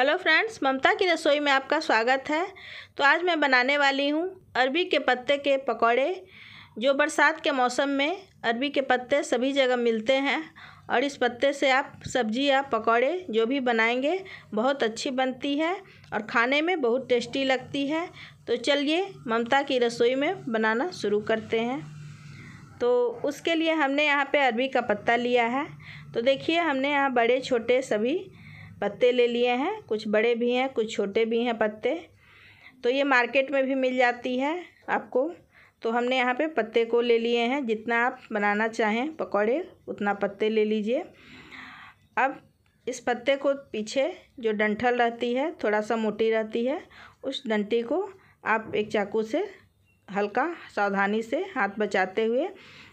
Hello friends, ममता की रसोई में आपका स्वागत है। तो आज मैं बनाने वाली हूँ अरबी के पत्ते के पकौड़े। जो बरसात के मौसम में अरबी के पत्ते सभी जगह मिलते हैं और इस पत्ते से आप सब्जी या पकौड़े जो भी बनाएंगे बहुत अच्छी बनती है और खाने में बहुत टेस्टी लगती है। तो चलिए ममता की रसोई में बनाना शुरू करते हैं। तो उसके लिए हमने यहाँ पे अरबी का पत्ता लिया है। तो देखिए हमने यहाँ बड़े छोटे सभी पत्ते ले लिए हैं, कुछ बड़े भी हैं कुछ छोटे भी हैं पत्ते। तो ये मार्केट में भी मिल जाती है आपको। तो हमने यहाँ पे पत्ते को ले लिए हैं, जितना आप बनाना चाहें पकौड़े उतना पत्ते ले लीजिए। अब इस पत्ते को पीछे जो डंठल रहती है थोड़ा सा मोटी रहती है, उस डंटी को आप एक चाकू से हल्का सावधानी से हाथ बचाते हुए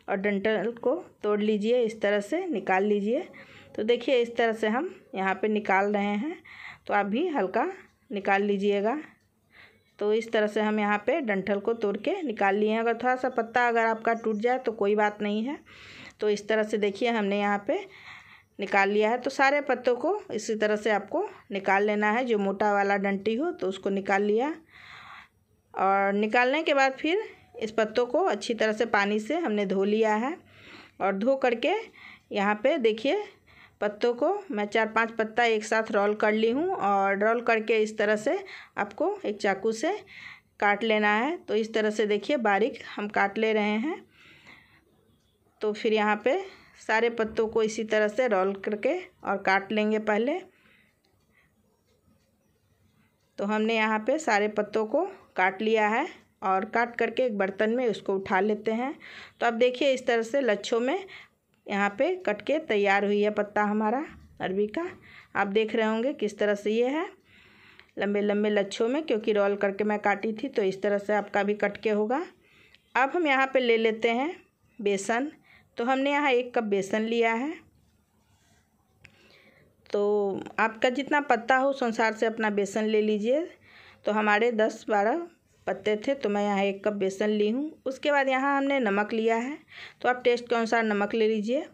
और डंठल को तोड़ लीजिए, इस तरह से निकाल लीजिए। तो देखिए इस तरह से हम यहाँ पे निकाल रहे हैं, तो आप भी हल्का निकाल लीजिएगा। तो इस तरह से हम यहाँ पे डंठल को तोड़ के निकाल लिए हैं। अगर थोड़ा सा पत्ता अगर आपका टूट जाए तो कोई बात नहीं है। तो इस तरह से देखिए हमने यहाँ पे निकाल लिया है। तो सारे पत्तों को इसी तरह से आपको निकाल लेना है। जो मोटा वाला डंटी हो तो उसको निकाल लिया, और निकालने के बाद फिर इस पत्तों को अच्छी तरह से पानी से हमने धो लिया है। और धो करके यहाँ पे देखिए पत्तों को मैं 4-5 पत्ता एक साथ रोल कर ली हूँ, और रोल करके इस तरह से आपको एक चाकू से काट लेना है। तो इस तरह से देखिए बारीक हम काट ले रहे हैं। तो फिर यहाँ पे सारे पत्तों को इसी तरह से रोल करके और काट लेंगे पहले। तो हमने यहाँ पे सारे पत्तों को काट लिया है और काट करके एक बर्तन में उसको उठा लेते हैं। तो अब देखिए इस तरह से लच्छों में यहाँ पे कट के तैयार हुई है पत्ता हमारा अरबी का। आप देख रहे होंगे किस तरह से ये है, लंबे लंबे लच्छों में, क्योंकि रोल करके मैं काटी थी। तो इस तरह से आपका भी कट के होगा। अब हम यहाँ पे ले लेते हैं बेसन। तो हमने यहाँ 1 कप बेसन लिया है। तो आपका जितना पत्ता हो उस अनुसार से अपना बेसन ले लीजिए। तो हमारे 10-12 पत्ते थे, तो मैं यहाँ 1 कप बेसन ली हूँ। उसके बाद यहाँ हमने नमक लिया है, तो आप टेस्ट के अनुसार नमक ले लीजिए।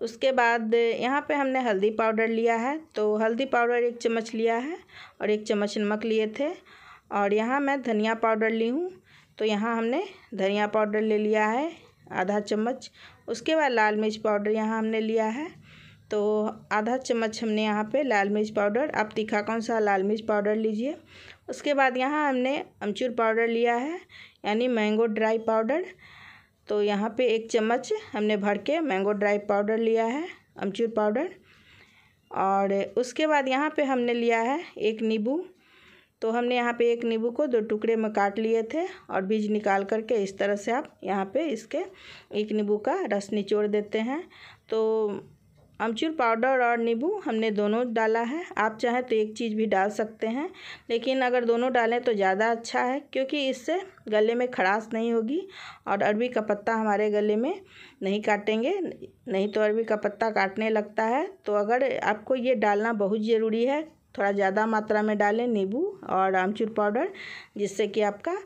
उसके बाद यहाँ पे हमने हल्दी पाउडर लिया है। तो हल्दी पाउडर 1 चम्मच लिया है और 1 चम्मच नमक लिए थे। और यहाँ मैं धनिया पाउडर ली हूँ, तो यहाँ हमने धनिया पाउडर ले लिया है आधा चम्मच। उसके बाद लाल मिर्च पाउडर यहाँ हमने लिया है, तो आधा चम्मच हमने यहाँ पे लाल मिर्च पाउडर, आप तीखा कौन सा लाल मिर्च पाउडर लीजिए। उसके बाद यहाँ हमने अमचूर पाउडर लिया है, यानी मैंगो ड्राई पाउडर। तो यहाँ पे 1 चम्मच हमने भर के मैंगो ड्राई पाउडर लिया है, अमचूर पाउडर। और उसके बाद यहाँ पे हमने लिया है 1 नींबू। तो हमने यहाँ पे 1 नींबू को 2 टुकड़े में काट लिए थे और बीज निकाल करके इस तरह से आप यहाँ पे इसके 1 नींबू का रस निचोड़ देते हैं। तो अमचूर पाउडर और नींबू हमने दोनों डाला है। आप चाहें तो एक चीज़ भी डाल सकते हैं, लेकिन अगर दोनों डालें तो ज़्यादा अच्छा है, क्योंकि इससे गले में खराश नहीं होगी और अरबी का पत्ता हमारे गले में नहीं काटेंगे। नहीं तो अरबी का पत्ता काटने लगता है। तो अगर आपको ये डालना बहुत ज़रूरी है, थोड़ा ज़्यादा मात्रा में डालें नींबू और अमचूर पाउडर, जिससे कि आपका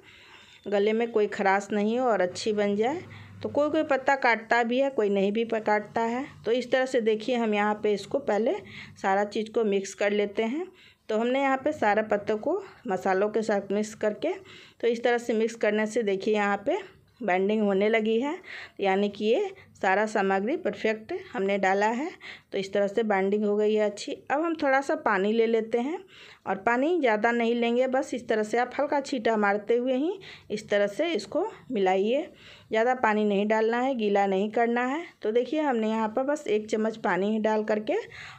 गले में कोई खराश नहीं हो और अच्छी बन जाए। तो कोई कोई पत्ता काटता भी है, कोई नहीं भी काटता है। तो इस तरह से देखिए हम यहाँ पे इसको पहले सारा चीज़ को मिक्स कर लेते हैं। तो हमने यहाँ पे सारा पत्तों को मसालों के साथ मिक्स करके, तो इस तरह से मिक्स करने से देखिए यहाँ पे बाइंडिंग होने लगी है, यानी कि ये सारा सामग्री परफेक्ट हमने डाला है। तो इस तरह से बाइंडिंग हो गई है अच्छी। अब हम थोड़ा सा पानी ले लेते हैं, और पानी ज़्यादा नहीं लेंगे, बस इस तरह से आप हल्का छींटा मारते हुए ही इस तरह से इसको मिलाइए। ज़्यादा पानी नहीं डालना है, गीला नहीं करना है। तो देखिए हमने यहाँ पर बस 1 चम्मच पानी ही डाल करके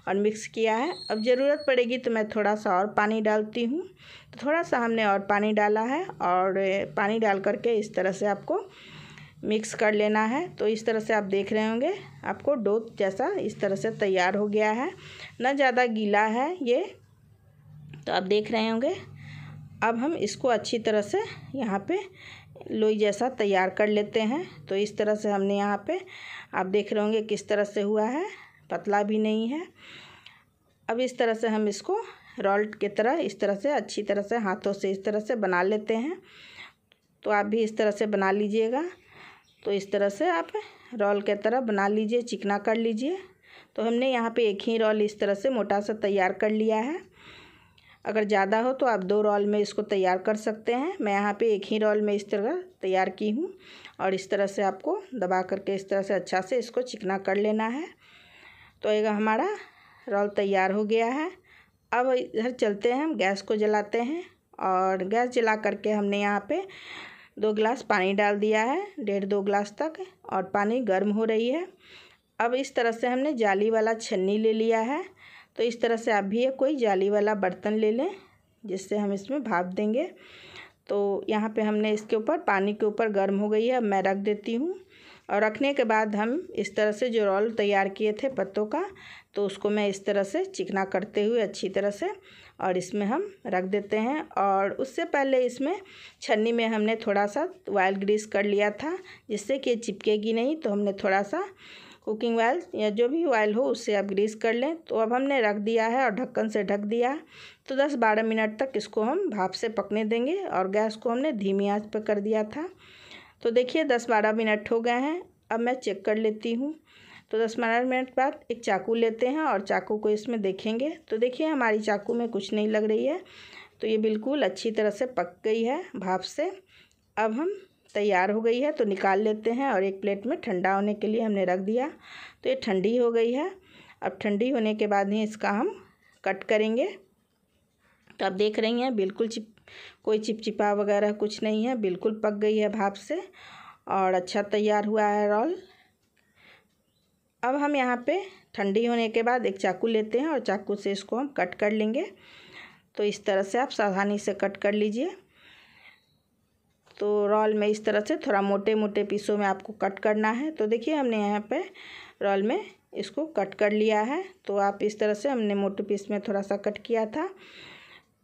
और मिक्स किया है। अब ज़रूरत पड़ेगी तो मैं थोड़ा सा और पानी डालती हूँ। तो थोड़ा सा हमने और पानी डाला है, और पानी डाल करके इस तरह से आपको मिक्स कर लेना है। तो इस तरह से आप देख रहे होंगे आपको डो जैसा इस तरह से तैयार हो गया है, ना ज़्यादा गीला है ये। तो आप देख रहे होंगे। अब हम इसको अच्छी तरह से यहाँ पे लोई जैसा तैयार कर लेते हैं। तो इस तरह से हमने यहाँ पे आप देख रहे होंगे किस तरह से हुआ है, पतला भी नहीं है। अब इस तरह से हम इसको रोल की तरह इस तरह से अच्छी तरह से हाथों से इस तरह से बना लेते हैं। तो आप भी इस तरह से बना लीजिएगा। तो इस तरह से आप रोल की तरह बना लीजिए, चिकना कर लीजिए। तो हमने यहाँ पे एक ही रोल इस तरह से मोटा सा तैयार कर लिया है। अगर ज़्यादा हो तो आप 2 रोल में इसको तैयार कर सकते हैं। मैं यहाँ पे एक ही रोल में इस तरह तैयार की हूँ और इस तरह से आपको दबा करके इस तरह से अच्छा से इसको चिकना कर लेना है। तो एक हमारा रोल तैयार हो गया है। अब इधर चलते हैं, हम गैस को जलाते हैं और गैस जला करके हमने यहाँ पे 2 गिलास पानी डाल दिया है, 1.5-2 गिलास तक, और पानी गर्म हो रही है। अब इस तरह से हमने जाली वाला छन्नी ले लिया है। तो इस तरह से आप भी कोई जाली वाला बर्तन ले लें जिससे हम इसमें भाप देंगे। तो यहाँ पे हमने इसके ऊपर, पानी के ऊपर गर्म हो गई है, अब मैं रख देती हूँ। और रखने के बाद हम इस तरह से जो रोल तैयार किए थे पत्तों का, तो उसको मैं इस तरह से चिकना करते हुए अच्छी तरह से और इसमें हम रख देते हैं। और उससे पहले इसमें छन्नी में हमने थोड़ा सा ऑयल ग्रीस कर लिया था जिससे कि चिपकेगी नहीं। तो हमने थोड़ा सा कुकिंग ऑयल या जो भी ऑयल हो उससे आप ग्रीस कर लें। तो अब हमने रख दिया है और ढक्कन से ढक दिया। तो 10-12 मिनट तक इसको हम भाप से पकने देंगे और गैस को हमने धीमी आंच पर कर दिया था। तो देखिए 10-12 मिनट हो गए हैं। अब मैं चेक कर लेती हूँ। तो 10-12 मिनट बाद एक चाकू लेते हैं और चाकू को इसमें देखेंगे। तो देखिए हमारी चाकू में कुछ नहीं लग रही है। तो ये बिल्कुल अच्छी तरह से पक गई है भाप से। अब हम तैयार हो गई है तो निकाल लेते हैं और एक प्लेट में ठंडा होने के लिए हमने रख दिया। तो ये ठंडी हो गई है। अब ठंडी होने के बाद ही इसका हम कट करेंगे। तो आप देख रही हैं बिल्कुल कोई चिपचिपा वगैरह कुछ नहीं है, बिल्कुल पक गई है भाप से और अच्छा तैयार हुआ है रोल। अब हम यहाँ पे ठंडी होने के बाद एक चाकू लेते हैं और चाकू से इसको हम कट कर लेंगे। तो इस तरह से आप सावधानी से कट कर लीजिए। तो रोल में इस तरह से थोड़ा मोटे मोटे पीसों में आपको कट करना है। तो देखिए हमने यहाँ पे रोल में इसको कट कर लिया है। तो आप इस तरह से, हमने मोटे पीस में थोड़ा सा कट किया था।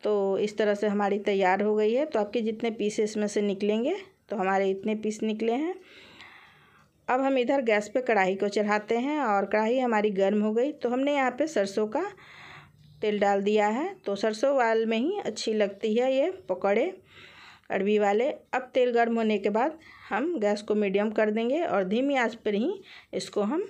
तो इस तरह से हमारी तैयार हो गई है। तो आपके जितने पीस इसमें से निकलेंगे, तो हमारे इतने पीस निकले हैं। अब हम इधर गैस पे कढ़ाई को चढ़ाते हैं और कढ़ाई हमारी गर्म हो गई। तो हमने यहाँ पे सरसों का तेल डाल दिया है। तो सरसों वाल में ही अच्छी लगती है ये पकौड़े अरबी वाले। अब तेल गर्म होने के बाद हम गैस को मीडियम कर देंगे और धीमी आंच पर ही इसको हम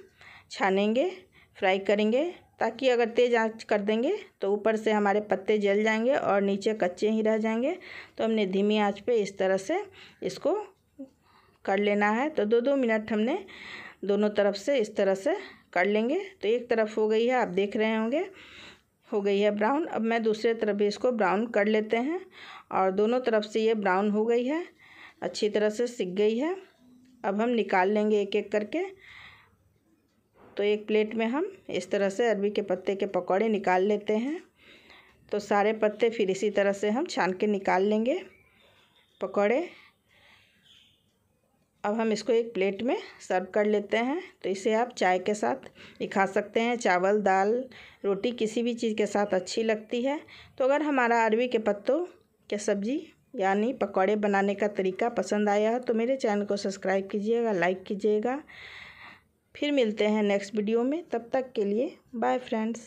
छानेंगे, फ्राई करेंगे, ताकि अगर तेज़ आंच कर देंगे तो ऊपर से हमारे पत्ते जल जाएंगे और नीचे कच्चे ही रह जाएंगे। तो हमने धीमी आंच पे इस तरह से इसको कर लेना है। तो 2-2 मिनट हमने दोनों तरफ से इस तरह से कर लेंगे। तो एक तरफ हो गई है, आप देख रहे होंगे हो गई है ब्राउन। अब मैं दूसरे तरफ भी इसको ब्राउन कर लेते हैं और दोनों तरफ से ये ब्राउन हो गई है, अच्छी तरह से सिक गई है। अब हम निकाल लेंगे एक एक करके। तो एक प्लेट में हम इस तरह से अरबी के पत्ते के पकौड़े निकाल लेते हैं। तो सारे पत्ते फिर इसी तरह से हम छान के निकाल लेंगे पकौड़े। अब हम इसको एक प्लेट में सर्व कर लेते हैं। तो इसे आप चाय के साथ भी खा सकते हैं, चावल, दाल, रोटी, किसी भी चीज़ के साथ अच्छी लगती है। तो अगर हमारा अरबी के पत्तों के सब्ज़ी यानी पकौड़े बनाने का तरीका पसंद आया हो तो मेरे चैनल को सब्सक्राइब कीजिएगा, लाइक कीजिएगा। फिर मिलते हैं नेक्स्ट वीडियो में, तब तक के लिए बाय फ्रेंड्स।